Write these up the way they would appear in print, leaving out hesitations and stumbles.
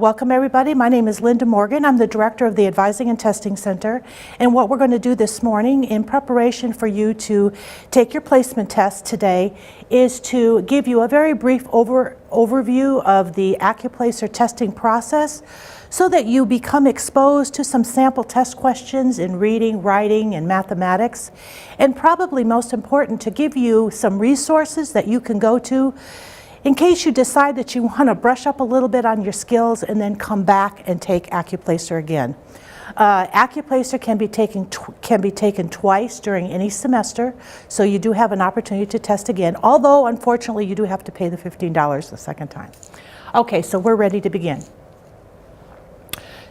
Welcome everybody. My name is Linda Morgan. I'm the director of the Advising and Testing Center. And what we're going to do this morning in preparation for you to take your placement test today is to give you a very brief overview of the Accuplacer testing process so that you become exposed to some sample test questions in reading, writing, and mathematics. And probably most important, to give you some resources that you can go to in case you decide that you want to brush up a little bit on your skills and then come back and take Accuplacer again. Accuplacer can be taken twice during any semester, so you do have an opportunity to test again, although unfortunately you do have to pay the $15 the second time. Okay, so we're ready to begin.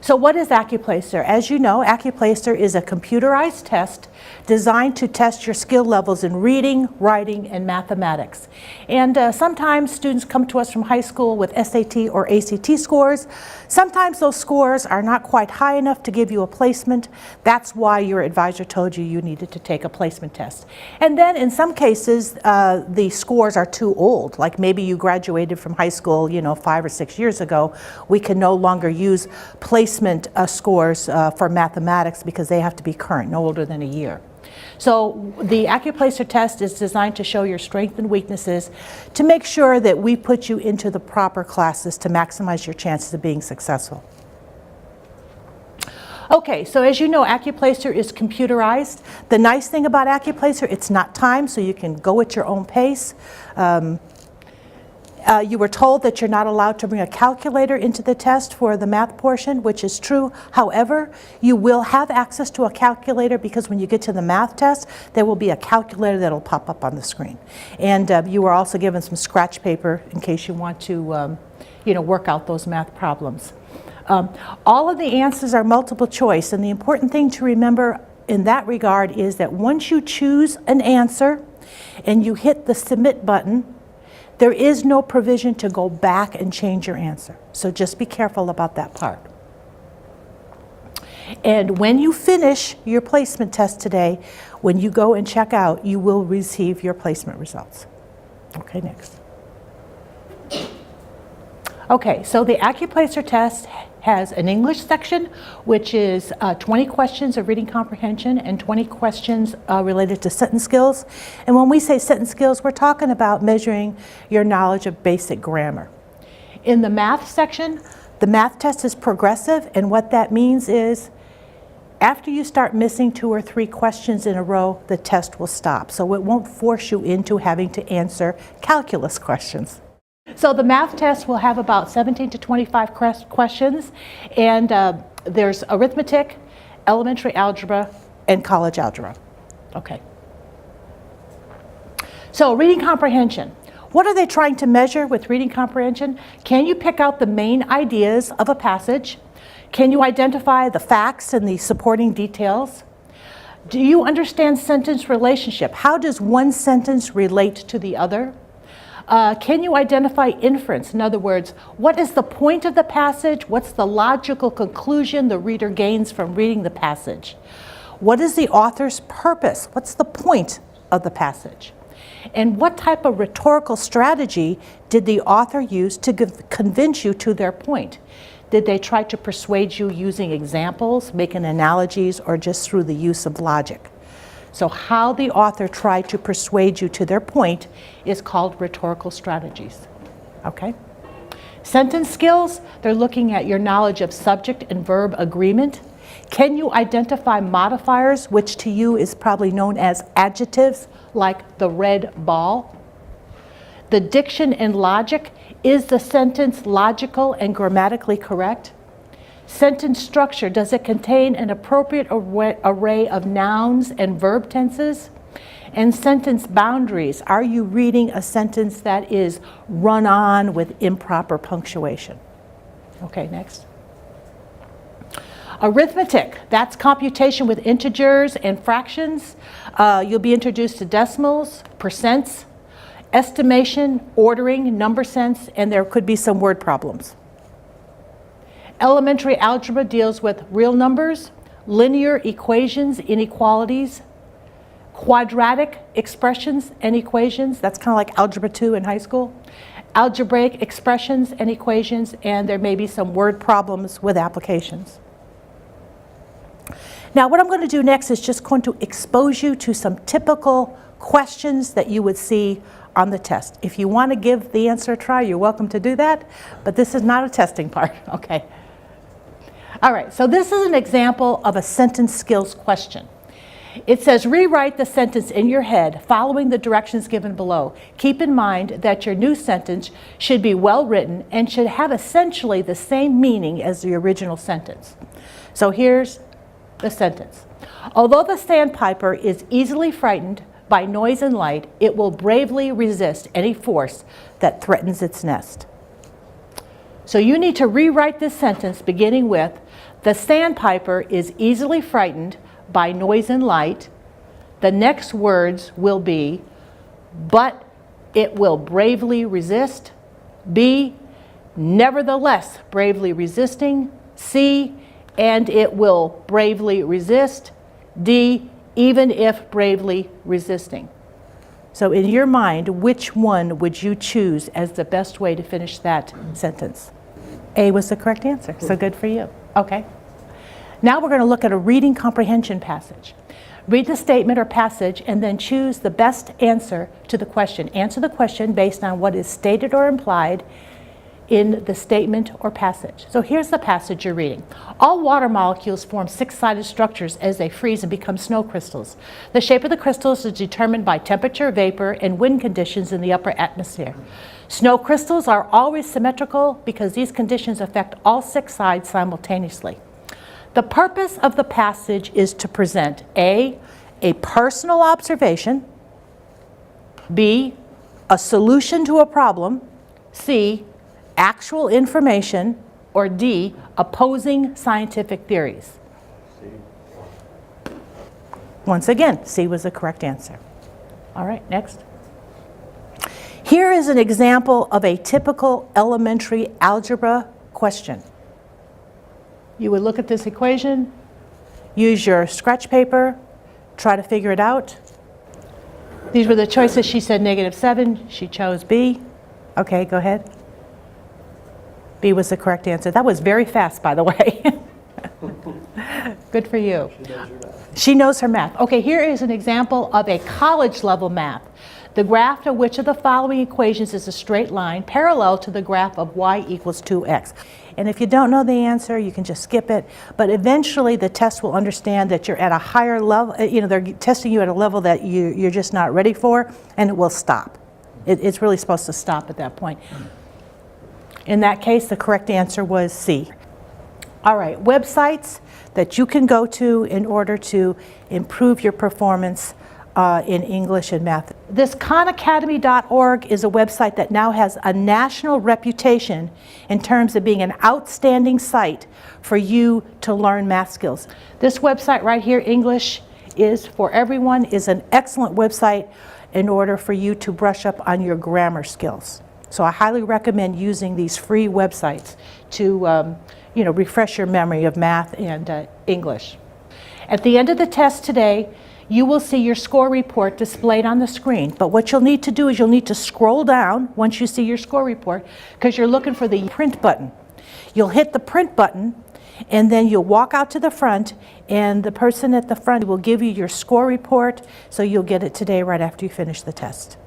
So what is Accuplacer? As you know, Accuplacer is a computerized test designed to test your skill levels in reading, writing, and mathematics. And sometimes students come to us from high school with SAT or ACT scores. Sometimes those scores are not quite high enough to give you a placement. That's why your advisor told you you needed to take a placement test. And then in some cases, the scores are too old. Like maybe you graduated from high school, 5 or 6 years ago. We can no longer use placement scores for mathematics because they have to be current, no older than a year. So the Accuplacer test is designed to show your strengths and weaknesses to make sure that we put you into the proper classes to maximize your chances of being successful. Okay, so as you know, Accuplacer is computerized. The nice thing about Accuplacer, it's not timed, so you can go at your own pace. You were told that you're not allowed to bring a calculator into the test for the math portion, which is true. However, you will have access to a calculator because when you get to the math test, there will be a calculator that will pop up on the screen. And you were also given some scratch paper in case you want to work out those math problems. All of the answers are multiple choice, and the important thing to remember in that regard is that once you choose an answer and you hit the submit button, there is no provision to go back and change your answer. So just be careful about that part. And when you finish your placement test today, when you go and check out, you will receive your placement results. Okay, next. Okay, so the Accuplacer test has an English section, which is 20 questions of reading comprehension and 20 questions related to sentence skills. And when we say sentence skills, we're talking about measuring your knowledge of basic grammar. In the math section, the math test is progressive, and what that means is after you start missing 2 or 3 questions in a row, the test will stop. So it won't force you into having to answer calculus questions. So the math test will have about 17 to 25 questions, and there's arithmetic, elementary algebra, and college algebra. Okay. So reading comprehension. What are they trying to measure with reading comprehension? Can you pick out the main ideas of a passage? Can you identify the facts and the supporting details? Do you understand sentence relationship? How does one sentence relate to the other? Can you identify inference? In other words, what is the point of the passage? What's the logical conclusion the reader gains from reading the passage? What is the author's purpose? What's the point of the passage? And what type of rhetorical strategy did the author use to convince you to their point? Did they try to persuade you using examples, making analogies, or just through the use of logic? So how the author tried to persuade you to their point is called rhetorical strategies. Okay? Sentence skills, they're looking at your knowledge of subject and verb agreement. Can you identify modifiers, which to you is probably known as adjectives, like the red ball? The diction and logic, is the sentence logical and grammatically correct? Sentence structure, does it contain an appropriate array of nouns and verb tenses? And sentence boundaries, are you reading a sentence that is run on with improper punctuation? Okay, next. Arithmetic, that's computation with integers and fractions. You'll be introduced to decimals, percents, estimation, ordering, number sense, and there could be some word problems. Elementary algebra deals with real numbers, linear equations, inequalities, quadratic expressions and equations. That's kind of like Algebra 2 in high school. algebraic expressions and equations, and there may be some word problems with applications. Now what I'm going to do next is just going to expose you to some typical questions that you would see on the test. If you want to give the answer a try, you're welcome to do that, but this is not a testing part, okay? All right, so this is an example of a sentence skills question. It says, rewrite the sentence in your head following the directions given below. Keep in mind that your new sentence should be well written and should have essentially the same meaning as the original sentence. So here's the sentence. Although the sandpiper is easily frightened by noise and light, it will bravely resist any force that threatens its nest. So you need to rewrite this sentence beginning with, the sandpiper is easily frightened by noise and light. The next words will be, but it will bravely resist. B, nevertheless bravely resisting. C, and it will bravely resist. D, even if bravely resisting. So in your mind, which one would you choose as the best way to finish that sentence? A was the correct answer, so good for you. Okay. Now we're going to look at a reading comprehension passage. Read the statement or passage and then choose the best answer to the question. Answer the question based on what is stated or implied in the statement or passage. So here's the passage you're reading. All water molecules form six-sided structures as they freeze and become snow crystals. The shape of the crystals is determined by temperature, vapor, and wind conditions in the upper atmosphere. Snow crystals are always symmetrical because these conditions affect all six sides simultaneously. The purpose of the passage is to present a personal observation, B, a solution to a problem, C, actual information, or D, opposing scientific theories. C. Once again, C was the correct answer. All right, next. Here is an example of a typical elementary algebra question. You would look at this equation, use your scratch paper, try to figure it out. These were the choices. She said -7. She chose B. Okay, go ahead. B was the correct answer. That was very fast, by the way. Good for you. She knows her math. She knows her math. Okay, here is an example of a college level math. The graph of which of the following equations is a straight line parallel to the graph of y equals 2x. And if you don't know the answer, you can just skip it. But eventually the test will understand that you're at a higher level, they're testing you at a level that you're just not ready for, and it will stop. It's really supposed to stop at that point. In that case, the correct answer was C. All right, websites that you can go to in order to improve your performance in English and math. This khanacademy.org is a website that now has a national reputation in terms of being an outstanding site for you to learn math skills. This website right here, English is for Everyone, is an excellent website in order for you to brush up on your grammar skills. So I highly recommend using these free websites to refresh your memory of math and English. At the end of the test today, you will see your score report displayed on the screen. But what you'll need to do is you'll need to scroll down once you see your score report, because you're looking for the print button. You'll hit the print button, and then you'll walk out to the front, and the person at the front will give you your score report, so you'll get it today right after you finish the test.